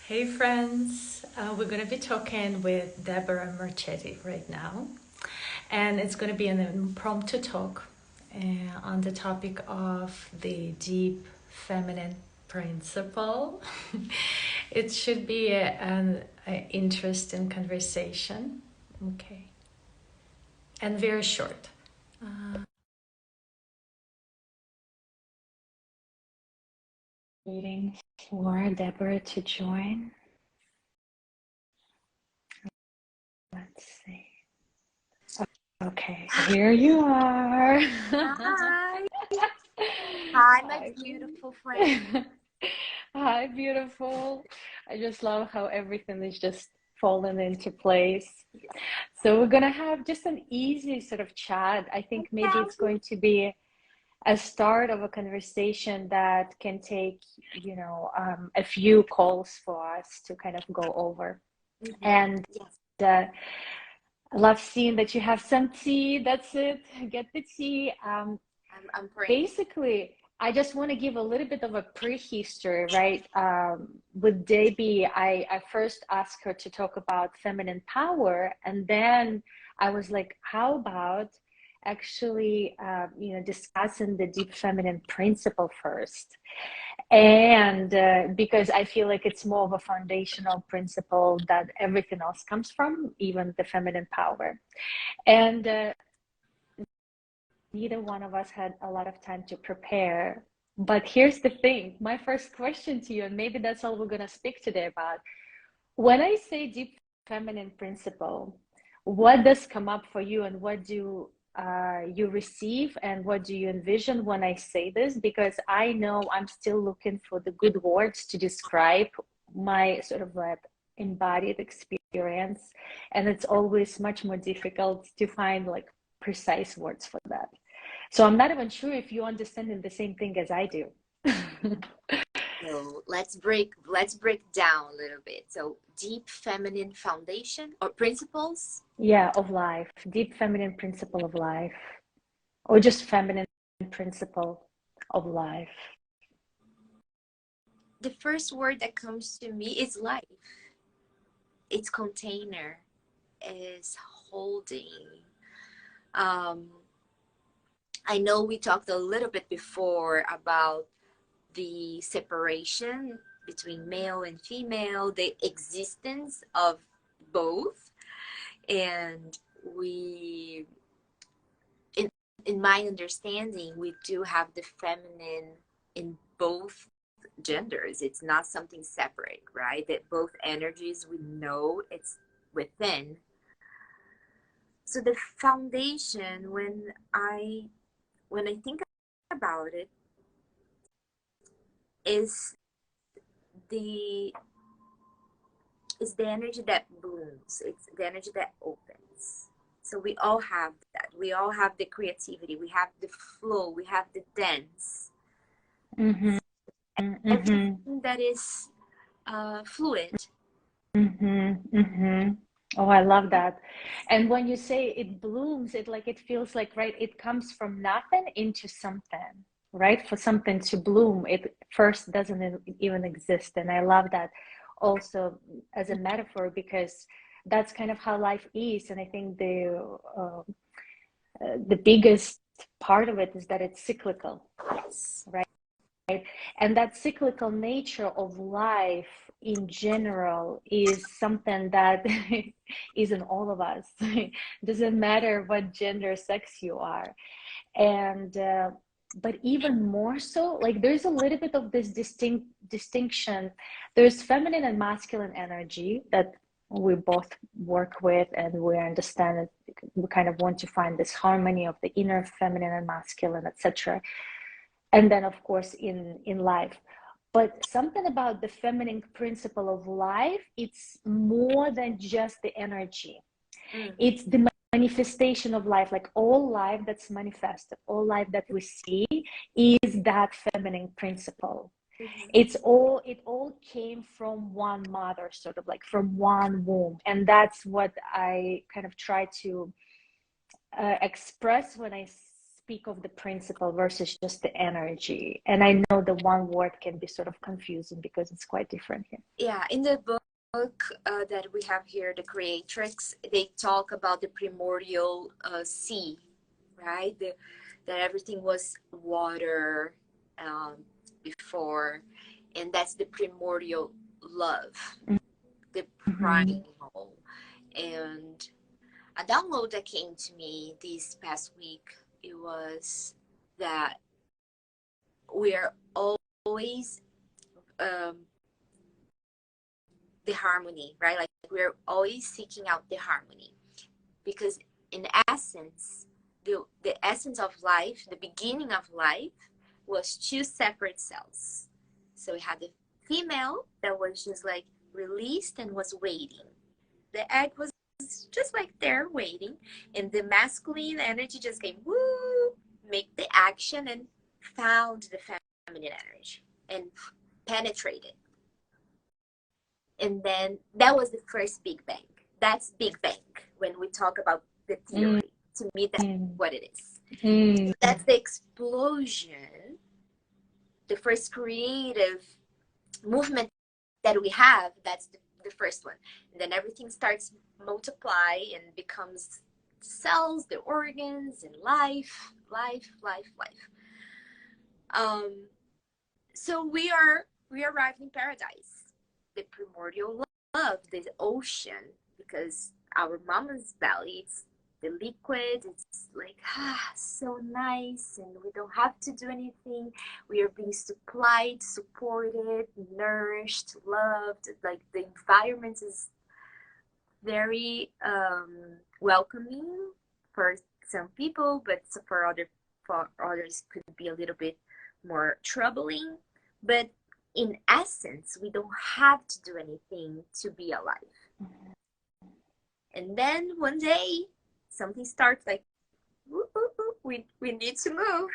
Hey friends, we're going to be talking with Deborah Marchetti right now, and it's going to be an impromptu talk on the topic of the deep feminine principle. It should be an interesting conversation, okay, and very short. Waiting for Deborah to join. Let's see. Okay, here you are. Hi. Hi, my Hi. beautiful friend. Hi, beautiful. I just love how everything is just falling into place. So we're gonna have just an easy sort of chat. I think maybe it's Okay. going to be a start of a conversation that can take, a few calls for us to kind of go over. And Yes, uh, I love seeing that you have some tea. That's it. Get the tea. I'm praying. Basically, I just want to give a little bit of a prehistory, right? With Debbie, I first asked her to talk about feminine power, and then I was like, how about actually, discussing the deep feminine principle first? And because I feel like it's more of a foundational principle that everything else comes from, even the feminine power. And neither one of us had a lot of time to prepare. But here's the thing, my first question to you, and maybe that's all we're going to speak today about. When I say deep feminine principle, what does come up for you, and what do you receive, and what do you envision when I say this? Because I know I'm still looking for the good words to describe my sort of like embodied experience, and it's always much more difficult to find like precise words for that. So I'm not even sure if you understand the same thing as I do. So let's break down a little bit. So deep feminine foundation or principles. Yeah, of life, deep feminine principle of life, or just feminine principle of life. The first word that comes to me is life. Its container is holding. Um, I know we talked a little bit before about the separation between male and female, the existence of both, and we in in my understanding we do have the feminine in both genders. It's not something separate, right? That both energies, we know it's within. So the foundation, when I think about it, is the is the energy that blooms. It's the energy that opens. So we all have that. We all have the creativity. We have the flow. We have the dance. Mm-hmm, mm-hmm, Everything that is fluid. mm-hmm, mm-hmm. Oh, I love that. And when you say it blooms, it feels like, right, it comes from nothing into something, right? For something to bloom, it first doesn't even exist. And I love that also as a metaphor, because that's kind of how life is. And I think the biggest part of it is that it's cyclical, Yes. right? And that cyclical nature of life in general is something that is in all of us. Doesn't matter what gender, sex you are. And but even more so, like there's a little bit of this distinction. There's feminine and masculine energy that we both work with, and we understand it. We kind of want to find this harmony of the inner feminine and masculine, etc. And then of course in life, but something about the feminine principle of life, it's more than just the energy. Mm-hmm. It's the manifestation of life. Like all life that's manifested, all life that we see is that feminine principle. Mm-hmm. It all came from one mother, sort of like from one womb, and that's what I kind of try to express when I speak of the principle versus just the energy. And I know the one word can be sort of confusing because it's quite different here. Yeah, in the book that we have here, The Creatrix, they talk about the primordial sea, right? That everything was water before, and that's the primordial love, the primal. And a download that came to me this past week, it was that we're always the harmony, right? Like we're always seeking out the harmony, because in essence, the essence of life, the beginning of life, was two separate cells. So we had the female that was just like released and was waiting. The egg was just like there waiting, and the masculine energy just came, woo, make the action, and found the feminine energy and penetrated. And then that was the first Big Bang. That's Big Bang when we talk about the theory. To me, that's what it is. So that's the explosion, the first creative movement that we have. That's the first one. And then everything starts multiply and becomes cells, the organs, and life. So we arrived in paradise, the primordial love, the ocean, because our mama's belly, it's the liquid, it's like so nice, and we don't have to do anything. We are being supplied, supported, nourished, loved. Like the environment is very welcoming for some people, but for others could be a little bit more troubling. But in essence, we don't have to do anything to be alive. And then one day, something starts like, we need to move.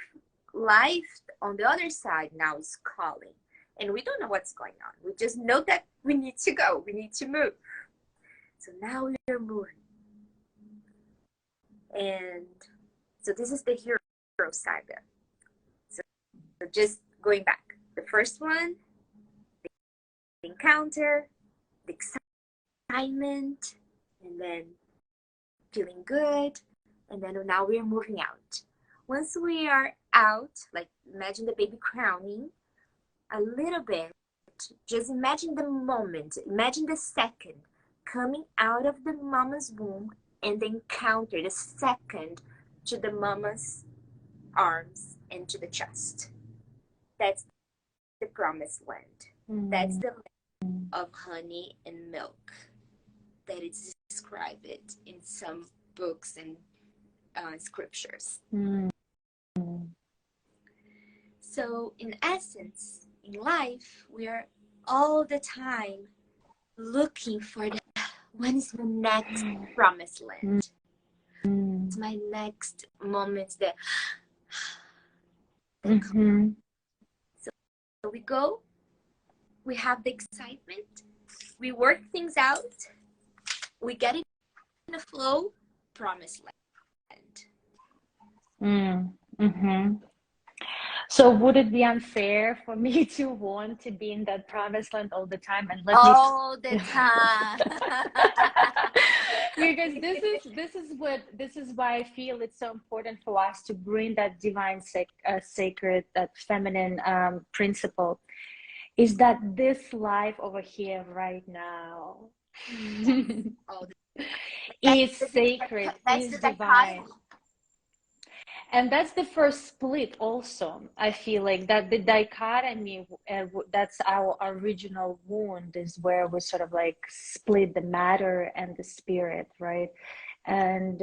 Life on the other side now is calling. And we don't know what's going on. We just know that we need to go. We need to move. So now we are moving. And so this is the hero saga. So just going back. The first one, the encounter, the excitement, and then feeling good, and then now we're moving out. Once we are out, like imagine the baby crowning a little bit, just imagine the moment, imagine the second coming out of the mama's womb, and the encounter, the second to the mama's arms and to the chest. That's the promised land. That's the land of honey and milk that is described it in some books and scriptures. So in essence, in life, we are all the time looking for when is my next promised land? It's my next moment that So we go, we have the excitement, we work things out, we get in the flow, promised land. So would it be unfair for me to want to be in that promised land all the time and let all the time? Because this is why I feel it's so important for us to bring that divine sacred, that feminine principle, is that this life over here right now is sacred, is divine. And that's the first split also. I feel like that the dichotomy, that's our original wound, is where we sort of like split the matter and the spirit, right? And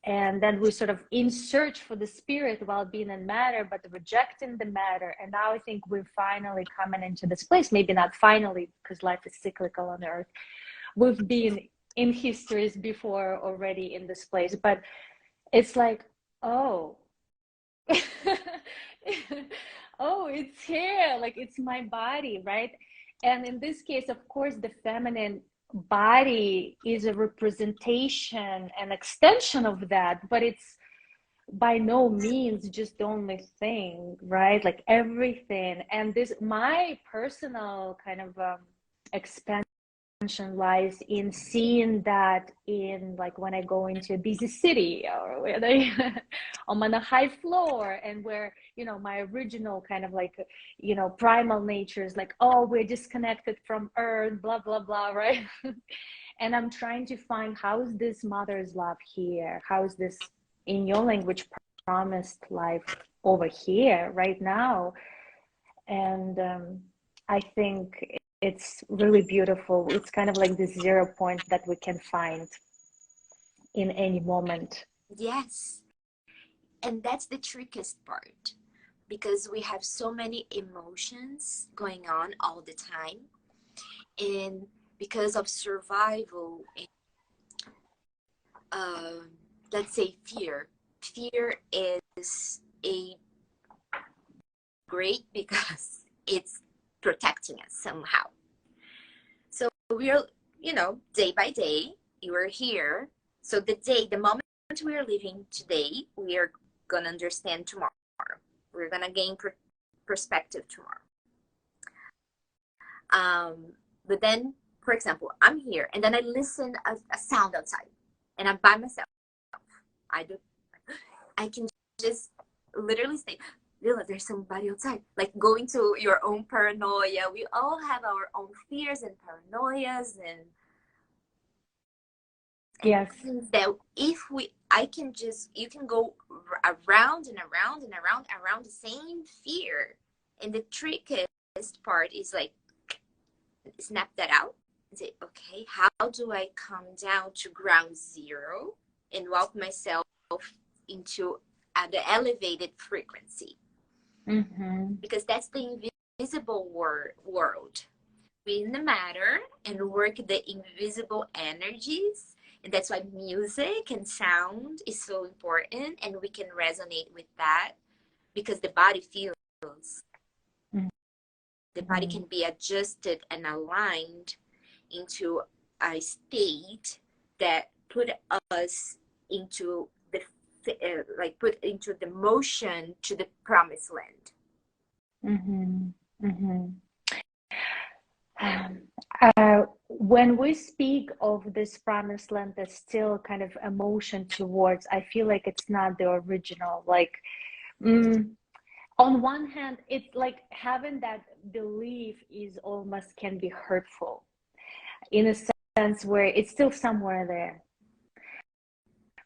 then we sort of in search for the spirit while being in matter, but rejecting the matter. And now I think we're finally coming into this place, maybe not finally, because life is cyclical on earth. We've been in histories before already in this place, but it's like, oh, oh, it's here, like it's my body, right? And in this case, of course, the feminine body is a representation, an extension of that, but by no means just the only thing, right? Like everything. And this, my personal kind of expansion lies in seeing that in, like, when I go into a busy city, or when I'm on a high floor, and where, my original kind of like, primal nature is like, oh, we're disconnected from earth, blah, blah, blah, right? And I'm trying to find, how is this mother's love here? How is this, in your language, promised life over here right now? And I think it's really beautiful. It's kind of like this 0 point that we can find in any moment. Yes. And that's the trickiest part, because we have so many emotions going on all the time. And because of survival and let's say fear is a great because it's protecting us somehow. So we're, day by day, you are here. So the moment we are living today, we are gonna understand tomorrow. We're gonna gain perspective tomorrow. But then, for example, I'm here and then I listen a sound outside, and I'm by myself. I can just literally say, Lila, there's somebody outside. Like, going to your own paranoia. We all have our own fears and paranoias, and Yes. that if you can go around and around and around the same fear. And the trickiest part is like, snap that out and say, okay, how do I come down to ground zero and walk myself into the elevated frequency? Mm-hmm. Because that's the invisible world. Be in the matter and work the invisible energies. And that's why music and sound is so important, and we can resonate with that because the body feels. Mm-hmm. The body can be adjusted and aligned into a state that put us into put into the motion to the promised land. Mm-hmm. Mm-hmm. When we speak of this promised land, there's still kind of emotion towards, I feel like it's not the original. Like, on one hand, it's like having that belief is almost can be hurtful, in a sense where it's still somewhere there.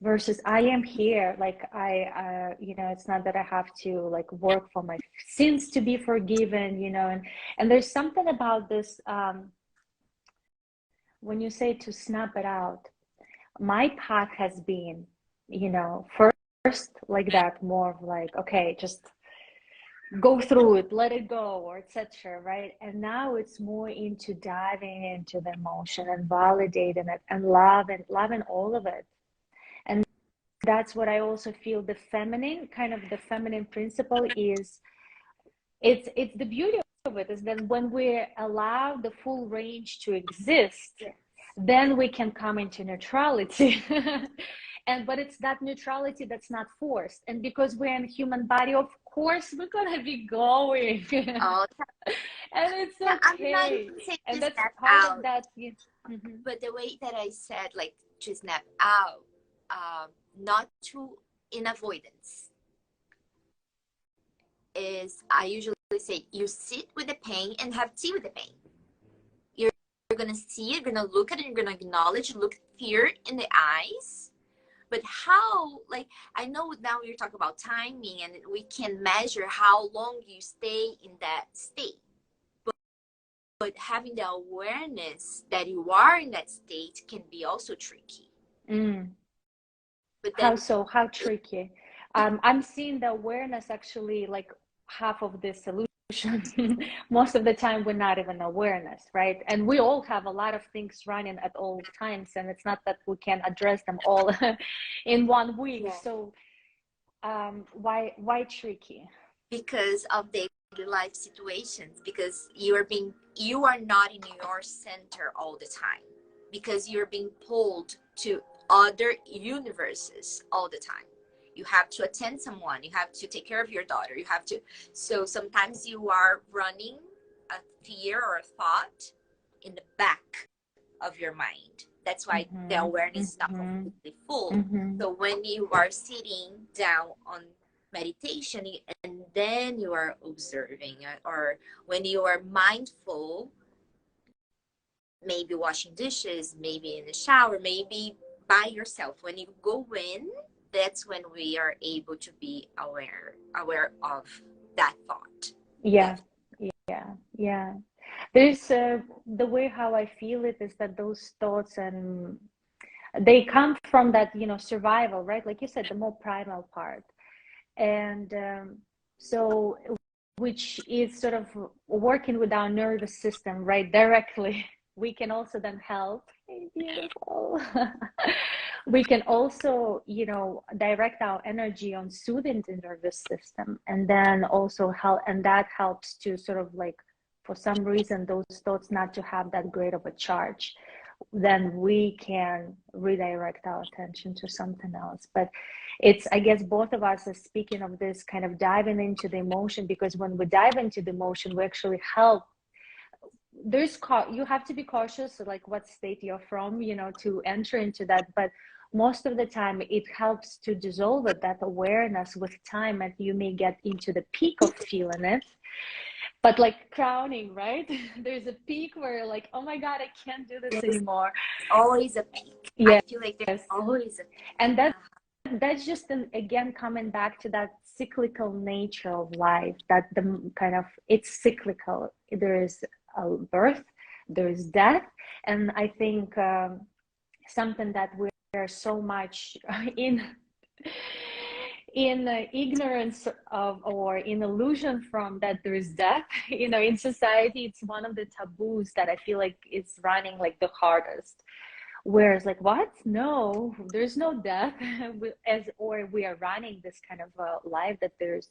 Versus, I am here, like, it's not that I have to like work for my sins to be forgiven, and there's something about this, when you say to snap it out. My path has been, first like that, more of like, okay, just go through it, let it go, or etc., right? And now it's more into diving into the emotion and validating it and loving all of it. And that's what I also feel the feminine principle is. It's the beauty of it is that when we allow the full range to exist, then we can come into neutrality. But it's that neutrality that's not forced. And because we're in a human body, of course we're gonna be going. Oh, And it's yeah, I'm not okay. even saying And to that's snap part out, of that. Mm-hmm. but the way that I said, like, to snap out, not to in avoidance, is I usually say you sit with the pain and have tea with the pain. You're gonna see it, you're gonna look at it, you're gonna acknowledge, look fear in the eyes. But how, like, I know now you're talking about timing and we can measure how long you stay in that state. But having the awareness that you are in that state can be also tricky. But then, How tricky? I'm seeing the awareness actually like half of the solution. Most of the time, we're not even awareness, right? And we all have a lot of things running at all times, and it's not that we can address them all in 1 week. yeah. So, why tricky? Because of the life situations, because you are not in your center all the time, because you're being pulled to other universes all the time. You have to attend someone. You have to take care of your daughter. You have to. So sometimes you are running a fear or a thought in the back of your mind. That's why the Mm-hmm. awareness is not Mm-hmm. completely full. Mm-hmm. So when you are sitting down on meditation and then you are observing, or when you are mindful, maybe washing dishes, maybe in the shower, maybe by yourself, when you go in, that's when we are able to be aware of that thought. Yeah, That yeah, yeah. There's the way how I feel it is that those thoughts and they come from that, survival, right? Like you said, the more primal part. And so, which is sort of working with our nervous system, right? Directly. We can also then help. Hey, beautiful. We can also, direct our energy on soothing the nervous system, and then also help, and that helps to sort of like, for some reason, those thoughts not to have that great of a charge. Then we can redirect our attention to something else. But it's, I guess, both of us are speaking of this kind of diving into the emotion, because when we dive into the emotion, we actually help. You have to be cautious, like what state you're from, to enter into that. But most of the time, it helps to dissolve it, that awareness with time, and you may get into the peak of feeling it. But like crowning, right? There's a peak where you're like, oh my God, I can't do this there's anymore. always a peak. I Yes. feel like there's always a peak. And that's just again coming back to that cyclical nature of life, that the kind of, it's cyclical. There is a birth, there is death. And I think something that we're so much in ignorance of, or in illusion from, that there is death. In society, it's one of the taboos that I feel like it's running like the hardest. Whereas, like, what? No, there's no death. Or we are running this kind of life that there's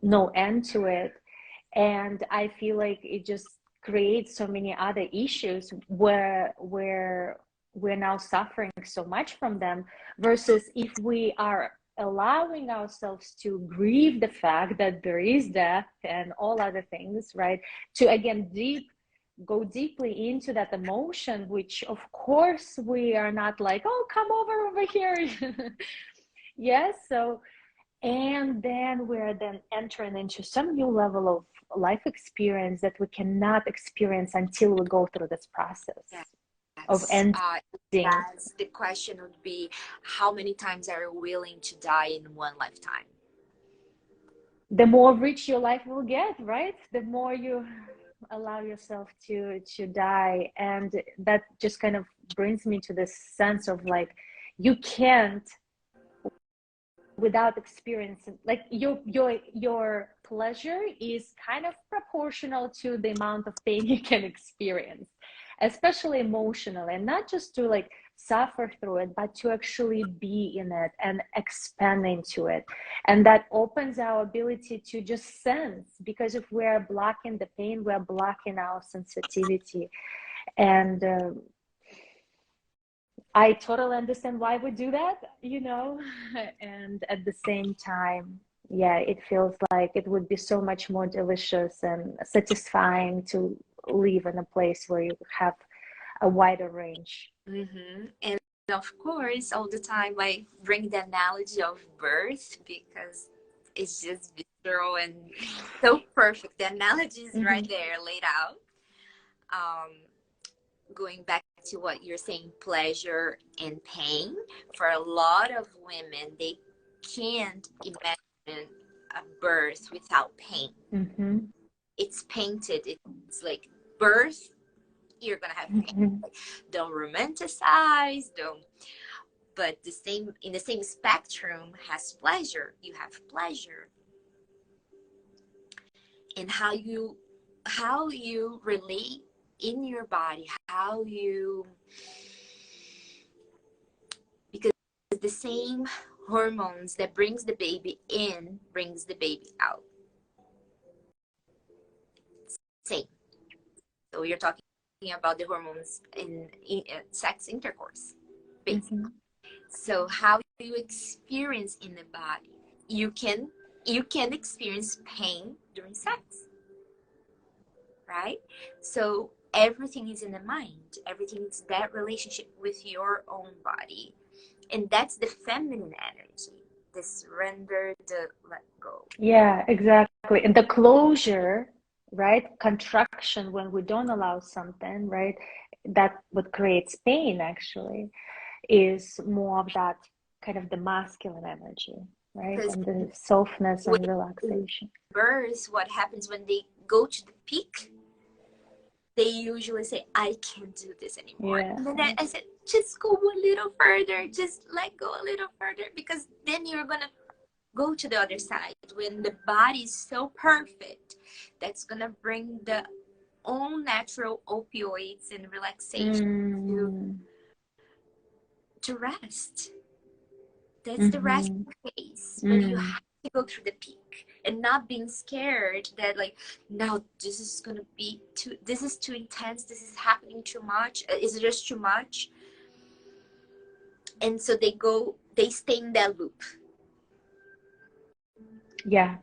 no end to it. And I feel like it just creates so many other issues where we're now suffering so much from them, versus if we are allowing ourselves to grieve the fact that there is death and all other things, right? To again go deeply into that emotion, which of course we are not like, oh, come over here. Yes. So, and then we're then entering into some new level of life experience that we cannot experience until we go through this process Yeah, of that's ending. that's the question would be, how many times are you willing to die in one lifetime? The more rich your life will get, right? The more you allow yourself to die. And that just kind of brings me to this sense of like, you can't, without experiencing, like, your pleasure is kind of proportional to the amount of pain you can experience, especially emotionally, and not just to like suffer through it, but to actually be in it and expand into it. And that opens our ability to just sense, because if we're blocking the pain, we're blocking our sensitivity. And I totally understand why we do that, and at the same time, yeah, it feels like it would be so much more delicious and satisfying to live in a place where you have a wider range. And of course, all the time I bring the analogy of birth because it's just visceral and so perfect. The analogy is Mm-hmm. right there laid out. Um, Going back to what you're saying, pleasure and pain. For a lot of women, they can't imagine a birth without pain. Mm-hmm. It's painted. It's like birth, you're gonna have pain. Mm-hmm. Don't romanticize, don't. But the same in the same spectrum has pleasure. You have pleasure, and how you relate in your body, how you, because the same hormones that brings the baby in brings the baby out. Same. So you're talking about the hormones in sex intercourse, basically. Mm-hmm. So how you experience in the body, you can experience pain during sex, right? So everything is in the mind, everything is that relationship with your own body, and that's the feminine energy, the surrender, the let go. Yeah, exactly. And the closure, right? Contraction when we don't allow something, right? That what creates pain actually is more of that kind of the masculine energy, right? Because And the softness with and relaxation. birds, what happens when they go to the peak, they usually say, I can't do this anymore. Yeah. And then I said, just go a little further, just let go a little further, because then you're gonna go to the other side when the body is so perfect. That's gonna bring the own natural opioids and relaxation Mm. to rest. That's the rest Mm-hmm. phase when you Mm. have to go through the peak and not being scared that like, now this is gonna be too, this is too intense, this is happening too much, is it just too much? And so they stay in that loop. Yeah.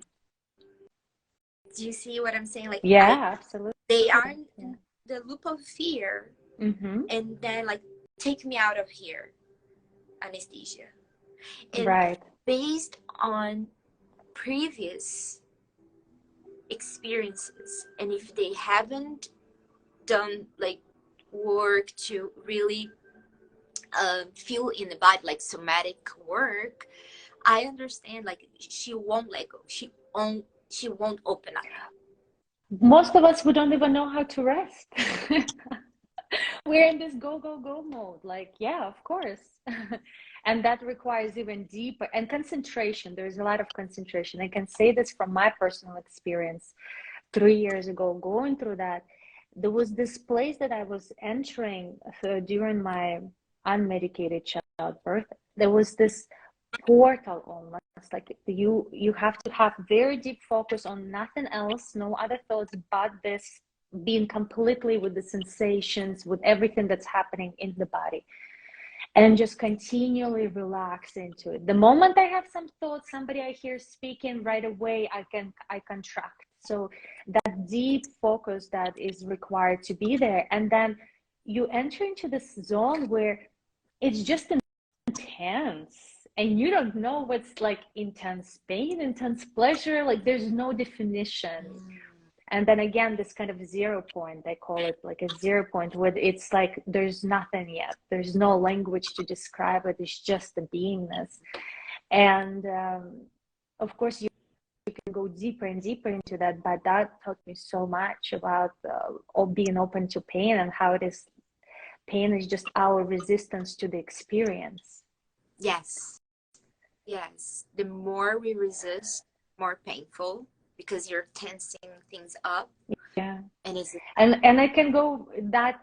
Do you see what I'm saying? Like, Yeah, absolutely. they are in Yeah. the loop of fear, Mm-hmm. and then like, take me out of here, anesthesia. And Right. based on previous experiences, and if they haven't done like work to really feel in the body, like somatic work, I understand like she won't let go, she won't open up. Most of us, we don't even know how to rest. We're in this go, go, go mode. Like, yeah, of course. And that requires even deeper and concentration. There's a lot of concentration. I can say this from my personal experience. 3 years ago, going through that, there was this place that I was entering during my unmedicated childbirth. There was this portal almost, like you have to have very deep focus on nothing else, no other thoughts but this, being completely with the sensations, with everything that's happening in the body, and just continually relax into it. The moment I have some thoughts, somebody I hear speaking, right away I contract. So that deep focus that is required to be there, and then you enter into this zone where it's just intense, and you don't know what's like intense pain, intense pleasure, like there's no definition. And then again, this kind of 0 point, I call it like a 0 point, where it's like there's nothing yet, there's no language to describe it, it's just the beingness. And of course you can go deeper and deeper into that, but that taught me so much about being open to pain, and how it is, pain is just our resistance to the experience. Yes, yes, the more we resist, more painful, because you're tensing things up. Yeah. And it's And I can go that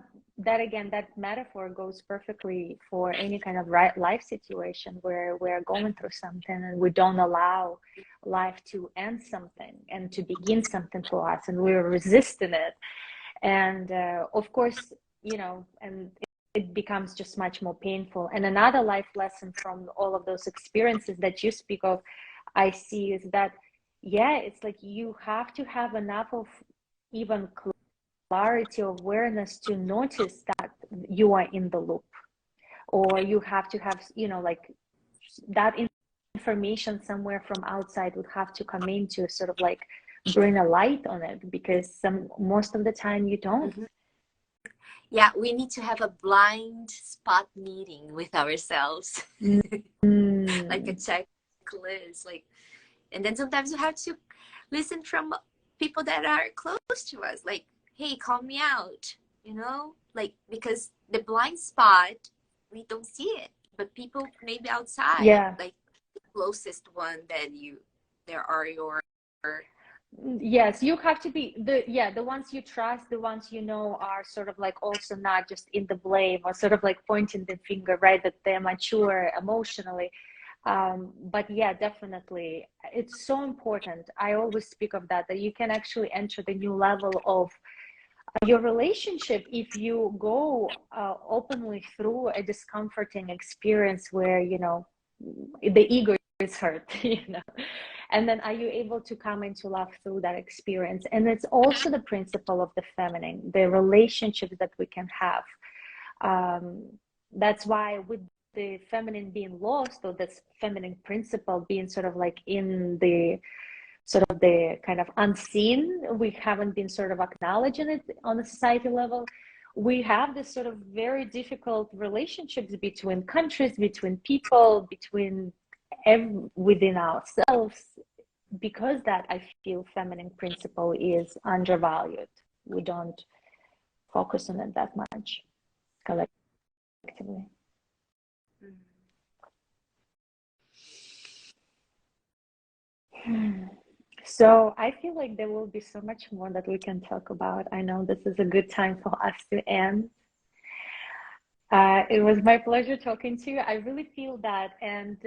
again, that metaphor goes perfectly for any kind of life situation where we're going through something and we don't allow life to end something and to begin something for us, and we're resisting it. And of course, and it becomes just much more painful. And another life lesson from all of those experiences that you speak of, I see, is that, yeah, it's like you have to have enough of even clarity, awareness to notice that you are in the loop, or you have to have, like that information somewhere from outside would have to come in to sort of like bring a light on it, because most of the time you don't. mm-hmm. Yeah, we need to have a blind spot meeting with ourselves. Like a Mm. checklist, like, and then sometimes you have to listen from people that are close to us, like, hey, call me out, like, because the blind spot, we don't see it, but people maybe outside, Yeah. like the closest one that you there are your Yes, you have to be the ones you trust, the ones are sort of like also not just in the blame or sort of like pointing the finger, right? That they're mature emotionally. But yeah, definitely, it's so important. I always speak of that you can actually enter the new level of your relationship, if you go openly through a discomforting experience where, you know, the ego is hurt, you know, and then are you able to come into love through that experience? And it's also the principle of the feminine, the relationships that we can have. That's why with the feminine being lost, or this feminine principle being sort of like in the sort of the kind of unseen, we haven't been sort of acknowledging it on a society level. We have this sort of very difficult relationships between countries, between people, between within ourselves, because that I feel feminine principle is undervalued. We don't focus on it that much collectively. So I feel like there will be so much more that we can talk about. I know this is a good time for us to end. It was my pleasure talking to you. I really feel that, and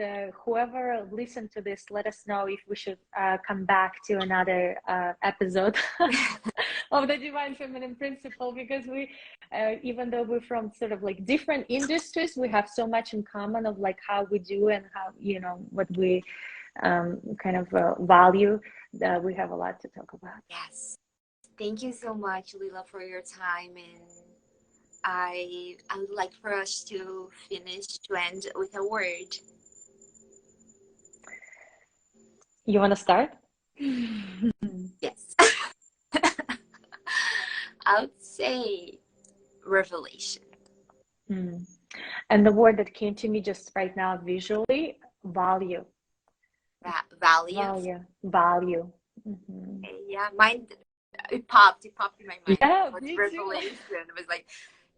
whoever listened to this, let us know if we should come back to another episode of the Divine Feminine Principle, because we, even though we're from sort of like different industries, we have so much in common of like how we do and how, you know, what we kind of value, that we have a lot to talk about. Yes. Thank you so much, Lila, for your time. And I would like for us to end with a word. You want to start? Yes. I would say revelation. And the word that came to me just right now visually, value. Value. Value. Okay, yeah, mine, it popped in my mind. Yeah, What's me revelation? too. It was like,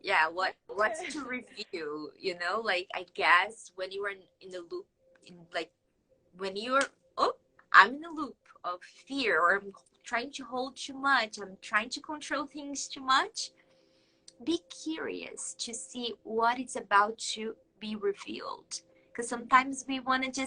yeah, what's to review, you know, like, I guess when you were in the loop, like when you're, I'm in a loop of fear, or I'm trying to hold too much, I'm trying to control things too much, be curious to see what it's about to be revealed. Because sometimes we want to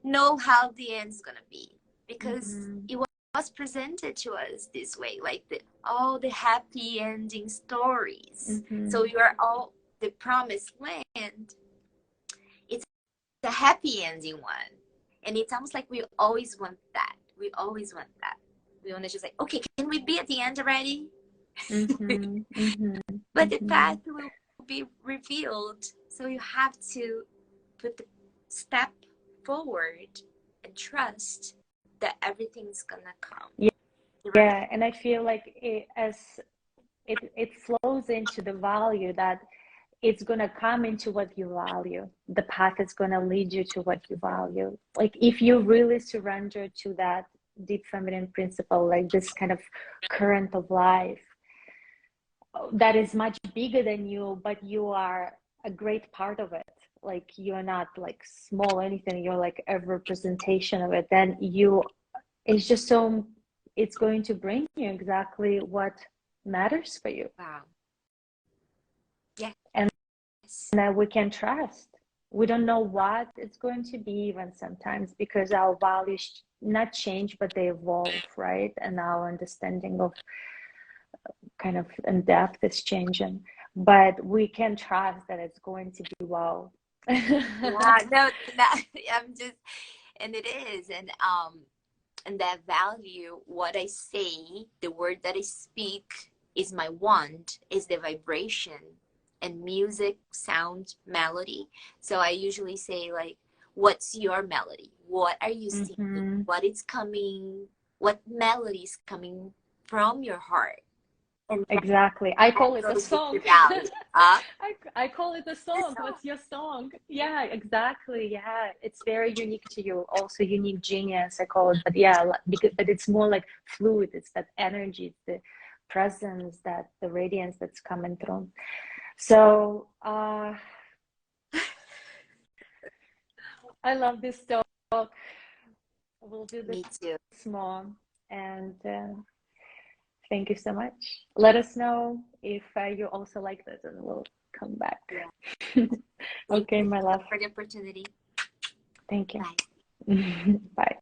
know how the end's gonna be, because it was presented to us this way, like all the happy ending stories. So you are all the promised land. It's a happy ending one, and it's almost like we always want that. We always want that. We want to just like, okay, can we be at the end already? But the path will be revealed, so you have to put the step forward and trust that everything's gonna come. Yeah, and I feel like it flows into the value that it's gonna come into what you value. The path is gonna lead you to what you value. Like if you really surrender to that deep feminine principle, like this kind of current of life that is much bigger than you, but you are a great part of it. Like you're not like small or anything, you're like a representation of it. Then it's just so, it's going to bring you exactly what matters for you. Wow. Yeah. And that we can trust. We don't know what it's going to be even sometimes, because our values not change, but they evolve, right? And our understanding of kind of in depth is changing, but we can trust that it's going to be well. Yeah, no, I'm just, and it is, and that value, what I say, the word that I speak is my wand, is the vibration, and music, sound, melody. So I usually say like, what's your melody? What are you singing? What is coming? What melody is coming from your heart? And exactly. I call it a song. I call it a song. What's your song? Yeah, exactly. Yeah, it's very unique to you. Also unique genius, I call it. But yeah, but it's more like fluid. It's that energy, the presence, that the radiance that's coming through. So I love this talk. We'll do this more. And thank you so much. Let us know if you also like this, and we'll come back. Yeah. Okay, my love. For the opportunity. Thank you. Bye. Bye.